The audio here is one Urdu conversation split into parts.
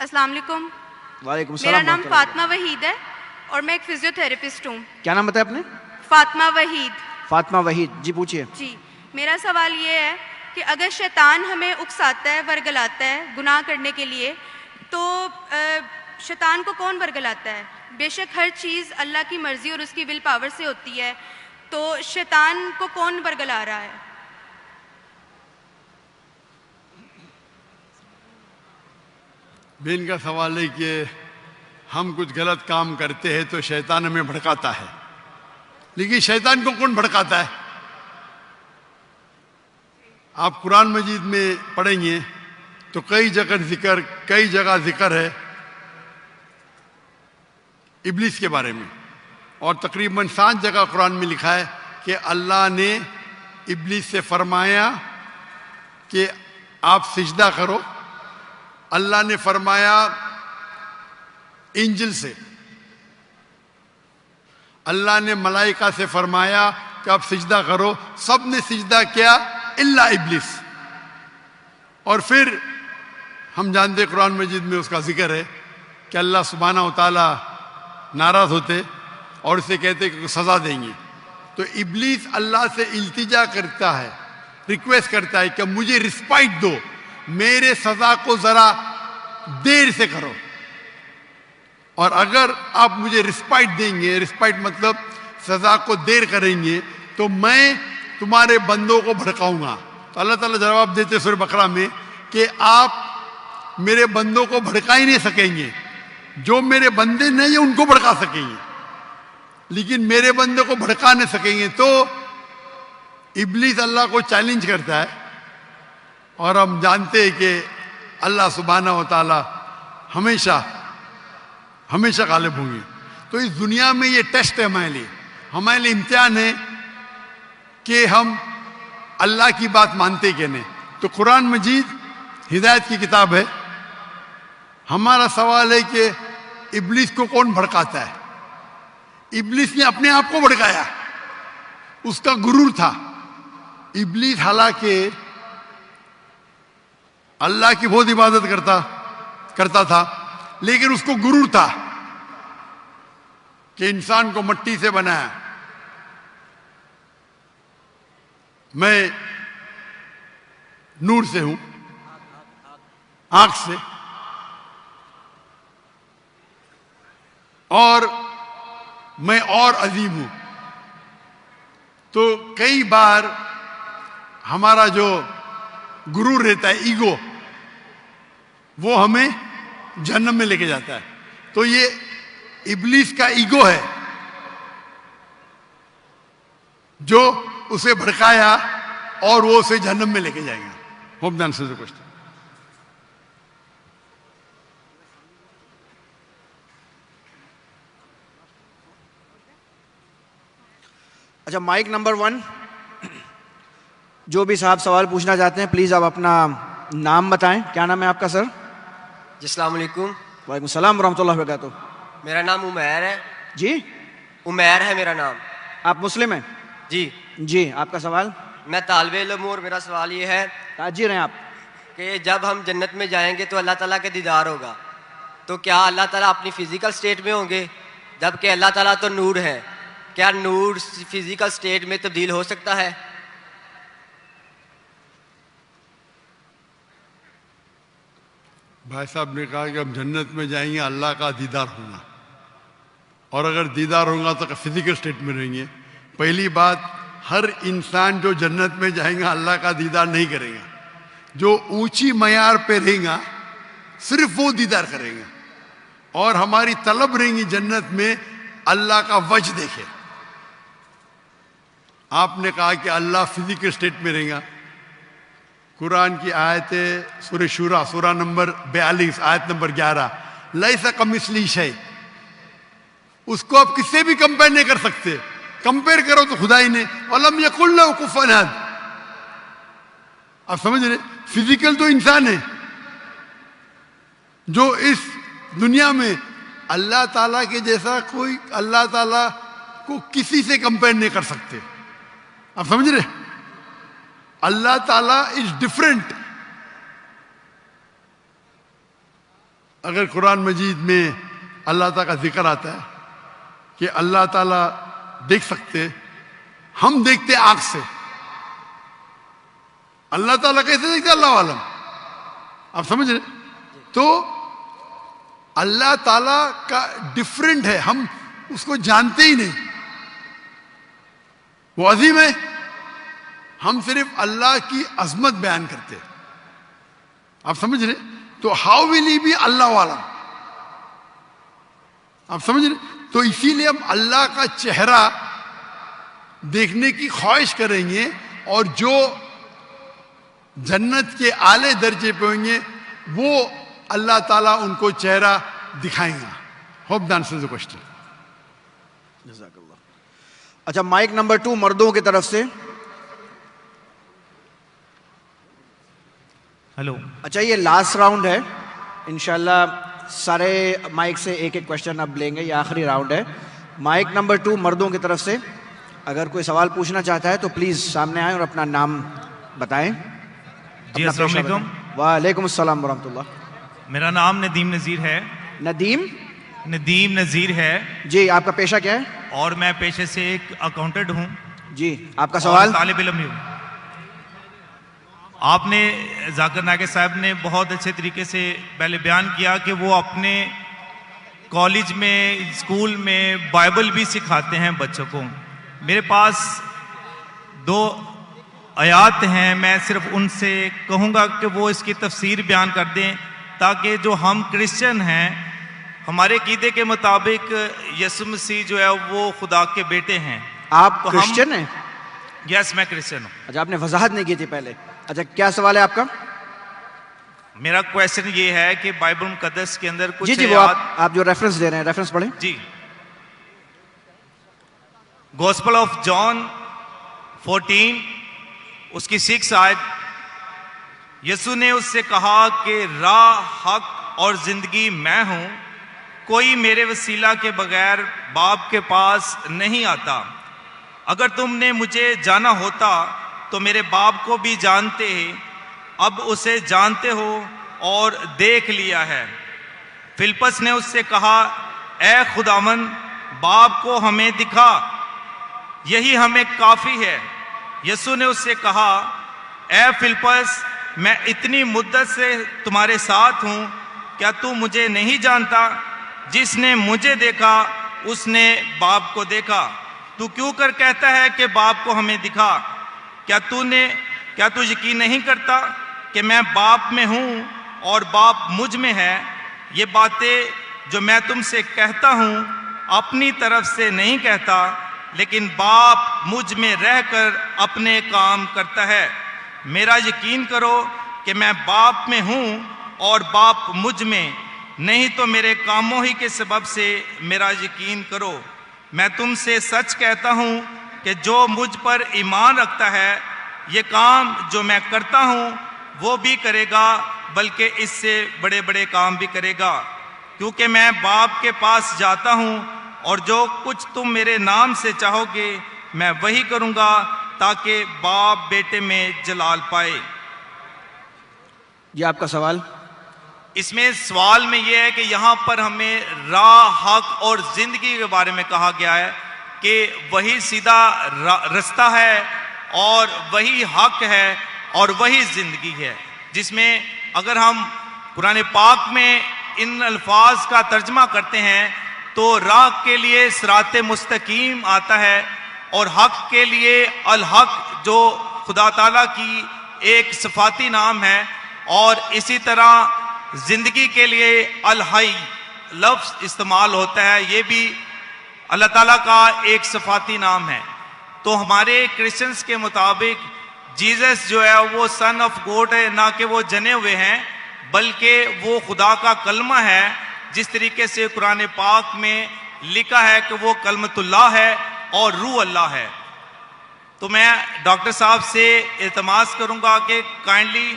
السلام علیکم. وعلیکم السلام. میرا نام فاطمہ وحید ہے اور میں ایک فزیو تھراپسٹ ہوں. کیا نام بتایا آپ نے؟ فاطمہ وحید. فاطمہ وحید. جی پوچھیے. جی میرا سوال یہ ہے کہ اگر شیطان ہمیں اکساتا ہے ورگلاتا ہے گناہ کرنے کے لیے تو شیطان کو کون ورگلاتا ہے؟ بے شک ہر چیز اللہ کی مرضی اور اس کی ول پاور سے ہوتی ہے، تو شیطان کو کون ورگلا رہا ہے؟ بہن کا سوال ہے کہ ہم کچھ غلط کام کرتے ہیں تو شیطان ہمیں بھڑکاتا ہے، لیکن شیطان کو کون بھڑکاتا ہے؟ آپ قرآن مجید میں پڑھیں گے تو کئی جگہ ذکر ہے ابلیس کے بارے میں، اور تقریباً 7 جگہ قرآن میں لکھا ہے کہ اللہ نے ابلیس سے فرمایا کہ آپ سجدہ کرو. اللہ نے فرمایا انجل سے، اللہ نے ملائکہ سے فرمایا کہ آپ سجدہ کرو، سب نے سجدہ کیا الا ابلیس. اور پھر ہم جانتے قرآن مجید میں اس کا ذکر ہے کہ اللہ سبحانہ و تعالیٰ ناراض ہوتے اور اسے کہتے کہ سزا دیں گے. تو ابلیس اللہ سے التجا کرتا ہے، ریکویسٹ کرتا ہے کہ مجھے رسپائٹ دو، میرے سزا کو ذرا دیر سے کرو، اور اگر آپ مجھے رسپائٹ دیں گے، رسپائٹ مطلب سزا کو دیر کریں گے، تو میں تمہارے بندوں کو بھڑکاؤں گا. تو اللہ تعالیٰ جواب دیتے سورہ بقرہ میں کہ آپ میرے بندوں کو بھڑکا ہی نہیں سکیں گے، جو میرے بندے نہیں ہیں ان کو بھڑکا سکیں گے لیکن میرے بندے کو بھڑکا نہیں سکیں گے. تو ابلیس اللہ کو چیلنج کرتا ہے، اور ہم جانتے ہیں کہ اللہ سبحانہ و تعالی ہمیشہ غالب ہوں گے. تو اس دنیا میں یہ ٹیسٹ ہے ہمارے لیے امتحان ہے کہ ہم اللہ کی بات مانتے کہ نہیں. تو قرآن مجید ہدایت کی کتاب ہے. ہمارا سوال ہے کہ ابلیس کو کون بھڑکاتا ہے؟ ابلیس نے اپنے آپ کو بھڑکایا، اس کا غرور تھا. ابلیس حالانکہ اللہ کی بہت عبادت کرتا تھا، لیکن اس کو غرور تھا کہ انسان کو مٹی سے بنایا، میں نور سے ہوں، آنکھ سے، اور میں اور عظیم ہوں. تو کئی بار ہمارا جو غرور رہتا ہے، ایگو، وہ ہمیں جہنم میں لے کے جاتا ہے. تو یہ ابلیس کا ایگو ہے جو اسے بھڑکایا اور وہ اسے جہنم میں لے کے جائے گا. ہوپ دان سے کوشچن. اچھا، مائک نمبر 1. جو بھی صاحب سوال پوچھنا چاہتے ہیں پلیز آپ اپنا نام بتائیں. کیا نام ہے آپ کا سر؟ جی السلام علیکم. وعلیکم السلام ورحمۃ اللہ وبرکاتہ. میرا نام عمیر ہے. جی عمیر ہے میرا نام. آپ مسلم ہیں؟ جی. جی آپ کا سوال؟ میں طالب علم ہوں اور میرا سوال یہ ہے تاجر ہیں آپ؟ کہ جب ہم جنت میں جائیں گے تو اللہ تعالیٰ کے دیدار ہوگا، تو کیا اللہ تعالیٰ اپنی فزیکل سٹیٹ میں ہوں گے؟ جبکہ اللہ تعالیٰ تو نور ہے، کیا نور فزیکل سٹیٹ میں تبدیل ہو سکتا ہے؟ بھائی صاحب نے کہا کہ ہم جنت میں جائیں گے، اللہ کا دیدار ہوگا، اور اگر دیدار ہوگا تو فزیکل سٹیٹ میں رہیں گے. پہلی بات، ہر انسان جو جنت میں جائیں گا اللہ کا دیدار نہیں کرے گا. جو اونچی معیار پہ رہیں گا صرف وہ دیدار کریں گا، اور ہماری طلب رہیں گی جنت میں اللہ کا وجہ دیکھے. آپ نے کہا کہ اللہ فزیکل سٹیٹ میں رہیں گا. قرآن کی آیت سورہ شورا، سورہ نمبر 42 آیت نمبر 11، لیس کمثلہ شیء. اس کو آپ کس سے بھی کمپیئر نہیں کر سکتے. کمپیئر کرو تو خدا ہی نے، وَلَمْ يَكُنْ لَهُ كُفُوًا أَحَدٌ. آپ سمجھ رہے؟ فزیکل تو انسان ہے جو اس دنیا میں اللہ تعالیٰ کے جیسا کوئی اللہ تعالیٰ کو کسی سے کمپیئر نہیں کر سکتے. آپ سمجھ رہے؟ اللہ تعالیٰ از ڈفرینٹ. اگر قرآن مجید میں اللہ تعالیٰ کا ذکر آتا ہے کہ اللہ تعالیٰ دیکھ سکتے، ہم دیکھتے آنکھ سے، اللہ تعالیٰ کیسے دیکھتے؟ اللہ عالم. آپ سمجھ رہے؟ تو اللہ تعالیٰ کا ڈفرینٹ ہے، ہم اس کو جانتے ہی نہیں. وہ عظیم ہے، ہم صرف اللہ کی عظمت بیان کرتے. آپ سمجھ رہے؟ تو ہاؤ ول ہی بی اللہ عالم. آپ سمجھ رہے؟ تو اسی لیے ہم اللہ کا چہرہ دیکھنے کی خواہش کریں گے، اور جو جنت کے اعلی درجے پہ ہوں گے وہ اللہ تعالیٰ ان کو چہرہ دکھائیں گا. Hope the answers the question. جزاک اللہ. اچھا مائک نمبر 2 مردوں کی طرف سے. ہلو. اچھا یہ لاسٹ راؤنڈ ہے انشاءاللہ، سارے مائک سے ایک ایک کوشچن اب لیں گے، یہ آخری راؤنڈ ہے. مائک نمبر 2 مردوں کی طرف سے اگر کوئی سوال پوچھنا چاہتا ہے تو پلیز سامنے آئیں اور اپنا نام بتائیں. جی السلام علیکم. وعلیکم السلام ورحمۃ اللہ. میرا نام ندیم نذیر ہے. ندیم نذیر ہے. جی آپ کا پیشہ کیا ہے؟ اور میں پیشے سے ایک اکاؤنٹنٹ ہوں. جی آپ کا سوال؟ طالب علم ہوں. آپ نے ذاکر ناگے صاحب نے بہت اچھے طریقے سے پہلے بیان کیا کہ وہ اپنے کالج میں اسکول میں بائبل بھی سکھاتے ہیں بچوں کو. میرے پاس 2 آیات ہیں، میں صرف ان سے کہوں گا کہ وہ اس کی تفسیر بیان کر دیں تاکہ جو ہم کرسچن ہیں، ہمارے عقیدے کے مطابق یسوع مسیح جو ہے وہ خدا کے بیٹے ہیں. آپ کرسچن ہیں؟ یس میں کرسچن ہوں. اچھا آپ نے وضاحت نہیں کی تھی پہلے. اچھا کیا سوال ہے آپ کا؟ میرا کویشچن یہ ہے کہ بائبل مقدس کے اندر کچھ جی وہ آپ جو ریفرنس دے رہے ہیں ریفرنس پڑھیں. جی گوسپل آف جان 14 اس کی 6 آیت. یسوع نے اس سے کہا کہ راہ، حق اور زندگی میں ہوں، کوئی میرے وسیلہ کے بغیر باپ کے پاس نہیں آتا. اگر تم نے مجھے جانا ہوتا تو میرے باپ کو بھی جانتے، اب اسے جانتے ہو اور دیکھ لیا ہے. فلپس نے اس سے کہا اے خداوند باپ کو ہمیں دکھا، یہی ہمیں کافی ہے. یسوع نے اس سے کہا اے فلپس میں اتنی مدت سے تمہارے ساتھ ہوں، کیا تو مجھے نہیں جانتا؟ جس نے مجھے دیکھا اس نے باپ کو دیکھا. تو کیوں کر کہتا ہے کہ باپ کو ہمیں دکھا؟ کیا تو یقین نہیں کرتا کہ میں باپ میں ہوں اور باپ مجھ میں ہے؟ یہ باتیں جو میں تم سے کہتا ہوں اپنی طرف سے نہیں کہتا، لیکن باپ مجھ میں رہ کر اپنے کام کرتا ہے. میرا یقین کرو کہ میں باپ میں ہوں اور باپ مجھ میں، نہیں تو میرے کاموں ہی کے سبب سے میرا یقین کرو. میں تم سے سچ کہتا ہوں کہ جو مجھ پر ایمان رکھتا ہے یہ کام جو میں کرتا ہوں وہ بھی کرے گا، بلکہ اس سے بڑے بڑے کام بھی کرے گا، کیونکہ میں باپ کے پاس جاتا ہوں، اور جو کچھ تم میرے نام سے چاہو گے میں وہی کروں گا، تاکہ باپ بیٹے میں جلال پائے. یہ آپ کا سوال؟ اس میں سوال میں یہ ہے کہ یہاں پر ہمیں راہ، حق اور زندگی کے بارے میں کہا گیا ہے کہ وہی سیدھا رستہ ہے اور وہی حق ہے اور وہی زندگی ہے، جس میں اگر ہم قرآن پاک میں ان الفاظ کا ترجمہ کرتے ہیں تو راہ کے لیے صراط مستقیم آتا ہے، اور حق کے لیے الحق جو خدا تعالیٰ کی ایک صفاتی نام ہے، اور اسی طرح زندگی کے لیے الحی لفظ استعمال ہوتا ہے، یہ بھی اللہ تعالیٰ کا ایک صفاتی نام ہے. تو ہمارے کرسچنس کے مطابق جیزس جو ہے وہ سن آف گوڈ ہے، نہ کہ وہ جنے ہوئے ہیں، بلکہ وہ خدا کا کلمہ ہے، جس طریقے سے قرآن پاک میں لکھا ہے کہ وہ کلمۃ اللہ ہے اور روح اللہ ہے. تو میں ڈاکٹر صاحب سے التماس کروں گا کہ کائنڈلی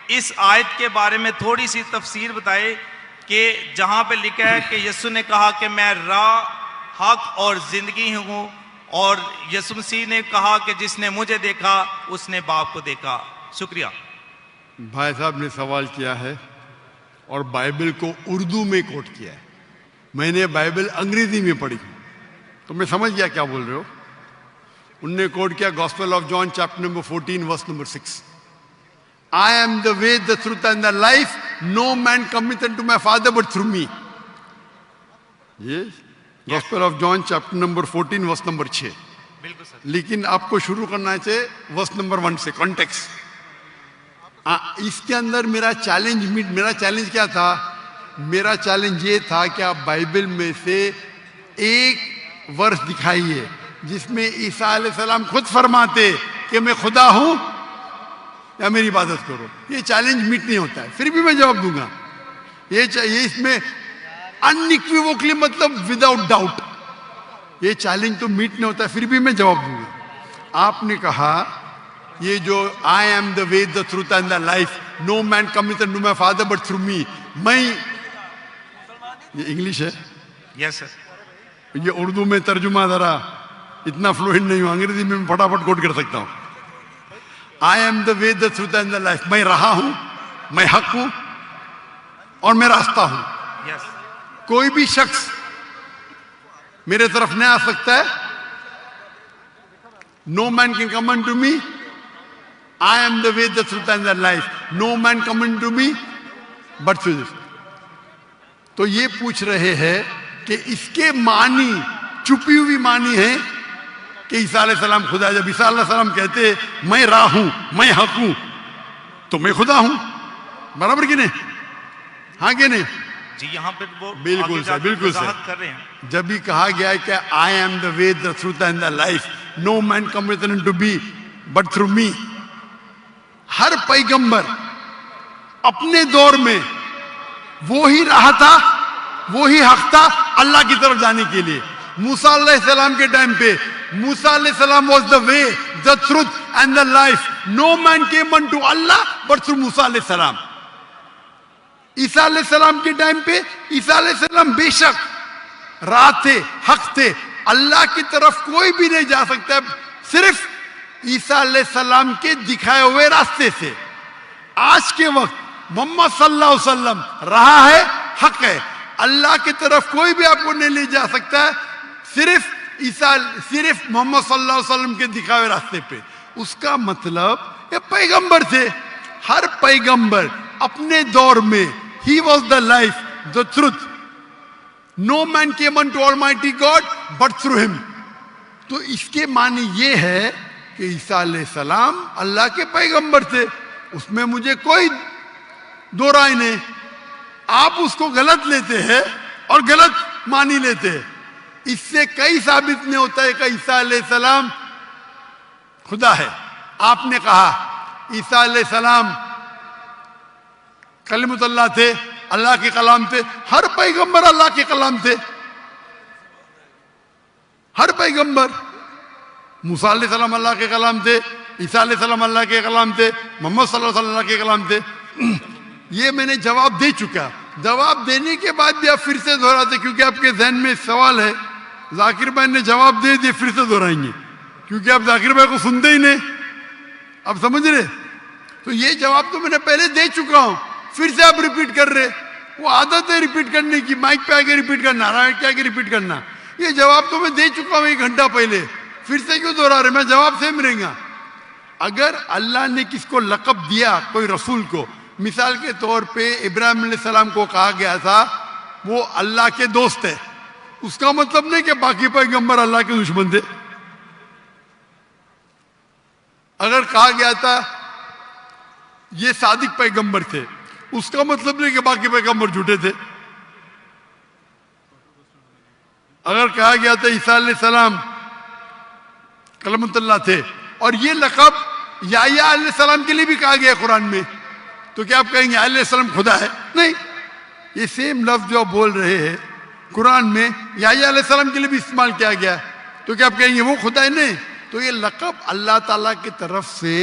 اس آیت کے بارے میں تھوڑی سی تفسیر بتائے کہ جہاں پہ لکھا ہے کہ یسوع نے کہا کہ میں راہ، حق اور زندگی ہوں، اور یسوع مسیح نے کہا کہ جس نے مجھے دیکھا اس نے باپ کو دیکھا. شکریہ. بھائی صاحب نے سوال کیا ہے اور بائبل کو اردو میں کوٹ کیا ہے. میں نے بائبل انگریزی میں پڑھی تو میں سمجھ گیا کیا بول رہے ہو. انہوں نے کوٹ کیا gospel of John chapter number 14 verse number 6. I am the way, the truth and the life. No man cometh unto my Father but through me. Yes. Gospel of John chapter number 14 verse number 6. بالکل سر. لیکن آپ کو شروع کرنا چاہیے ورس نمبر 1 سے کانٹیکس. اس کے اندر میرا چیلنج کیا تھا؟ میرا چیلنج یہ تھا کہ آپ بائبل میں سے ایک ورس دکھائیے جس میں عیسیٰ علیہ السلام خود فرماتے کہ میں خدا ہوں یا میری عبادت کرو. یہ چیلنج میٹ نہیں ہوتا ہے، پھر بھی میں جواب دوں گا. یہ اس میں انیکویوکلی مطلب وداؤٹ ڈاؤٹ یہ چیلنج تو میٹ نہیں ہوتا ہے، پھر بھی میں جواب دوں گا. آپ نے کہا یہ جو I am the way the truth and the life no man cometh unto my Father but through me. میں یہ انگلش ہے، یس سر. یہ اردو میں ترجمہ ذرا اتنا فلوئنٹ نہیں ہوں، انگریزی میں پھٹافٹ کوٹ کر سکتا ہوں. آئی am the way the truth and the life. میں رہا ہوں، میں حق ہوں اور میں راستہ ہوں. یس. کوئی بھی شخص میرے طرف نہیں آ سکتا ہے. No man can come unto me. I am the way the truth and the life. No man come unto me but through this. تو یہ پوچھ رہے ہیں کہ اس کے معنی چھپی ہوئی معنی ہے کہ عیسیٰ علیہ السلام خدا. جب عیسیٰ علیہ السلام کہتے میں راہ ہوں، میں حق ہوں، تو میں خدا ہوں. برابر کہ نہیں؟ ہاں کہ نہیں؟ جی یہاں پہ وہ بالکل سر، بالکل سر. کر رہے ہیں. جب بھی کہا گیا ہے کہ I am the way the truth and the life no man cometh unto me but through me. ہر پیغمبر اپنے دور میں وہی راہ تھا، وہی حق تھا اللہ کی طرف جانے کے لیے. موسیٰ علیہ السلام کے ٹائم پہ موسیٰ علیہ السلام was the way the truth and the life. No man came unto Allah but through Musa علیہ السلام. عیسیٰ علیہ السلام کے ٹائم پہ عیسیٰ علیہ السلام بے شک راہ تھے، حق تھے. اللہ کی طرف کوئی بھی نہیں جا سکتا صرف عیسیٰ علیہ السلام کے دکھائے ہوئے راستے سے. آج کے وقت محمد صلی اللہ علیہ وسلم راہ ہے، حق ہے. اللہ کی طرف کوئی بھی آپ کو نہیں لے جا سکتا ہے صرف محمد صلی اللہ علیہ وسلم کے دکھائے ہوئے راستے پہ. اس کا مطلب یہ پیغمبر تھے. ہر پیغمبر اپنے دور میں he was the life, the truth. No man came unto Almighty God but through him. تو اس کے معنی یہ ہے کہ عیسیٰ علیہ السلام اللہ کے پیغمبر تھے. اس میں مجھے کوئی دو رائے نہیں. آپ اس کو غلط لیتے ہیں اور غلط معنی لیتے ہیں. اس سے کئی ثابت نہیں ہوتا ہے کہ عیسیٰ علیہ السلام خدا ہے. آپ نے کہا عیسیٰ علیہ السلام کلمۃ اللہ تھے، اللہ کے کلام تھے. ہر پیغمبر اللہ کے کلام تھے. ہر پیغمبر. موسیٰ علیہ السلام اللہ کے کلام تھے، عیسیٰ علیہ السلام اللہ کے کلام تھے، محمد صلی اللہ علیہ وسلم اللہ کے کلام تھے. یہ میں نے جواب دے چکا. جواب دینے کے بعد بھی آپ پھر سے دہراتے کیونکہ آپ کے ذہن میں سوال ہے. ذاکر بھائی نے جواب دے دیے، پھر سے دہرائیں گے کیونکہ آپ ذاکر بھائی کو سنتے ہی نہیں. آپ سمجھ رہے؟ تو یہ جواب تو میں نے پہلے دے چکا ہوں، پھر سے آپ ریپیٹ کر رہے. وہ عادت ہے ریپیٹ کرنے کی، مائک پہ آگے ریپیٹ کرنا، رائٹ کے آگے ریپیٹ کرنا. یہ جواب تو میں دے چکا ہوں 1 گھنٹہ پہلے، پھر سے کیوں دوہرا رہے؟ میں جواب سیم رہے گا. اگر اللہ نے کس کو لقب دیا کوئی رسول کو، مثال کے طور پہ ابراہیم علیہ السلام کو کہا گیا تھا وہ اللہ کے دوست ہے، اس کا مطلب نہیں کہ باقی پیغمبر اللہ کے دشمن تھے. اگر کہا گیا تھا یہ صادق پیغمبر تھے، اس کا مطلب نہیں کہ باقی پیغمبر جھوٹے تھے. اگر کہا گیا تھا عیسیٰ علیہ السلام کلمۃ اللہ تھے اور یہ لقب یحییٰ علیہ السلام کے لیے بھی کہا گیا قرآن میں، تو کیا آپ کہیں گے علیہ السلام خدا ہے؟ نہیں. یہ سیم لفظ جو آپ بول رہے ہیں قرآن میں یحییٰ علیہ السلام کے لیے بھی استعمال کیا گیا، تو کیا آپ کہیں گے وہ خدا ہے؟ نہیں. تو یہ لقب اللہ تعالیٰ کی طرف سے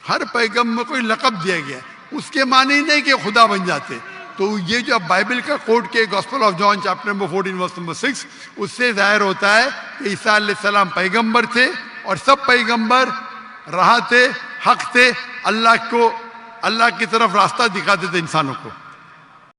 ہر پیغمبر کو لقب دیا گیا، اس کے معنی نہیں کہ خدا بن جاتے. تو یہ جو اب بائبل کا کوٹ کے gospel of John chapter number 14 verse number 6 اس سے ظاہر ہوتا ہے کہ عیسیٰ علیہ السلام پیغمبر تھے اور سب پیغمبر راہ تھے، حق تھے، اللہ کی طرف راستہ دکھاتے تھے انسانوں کو.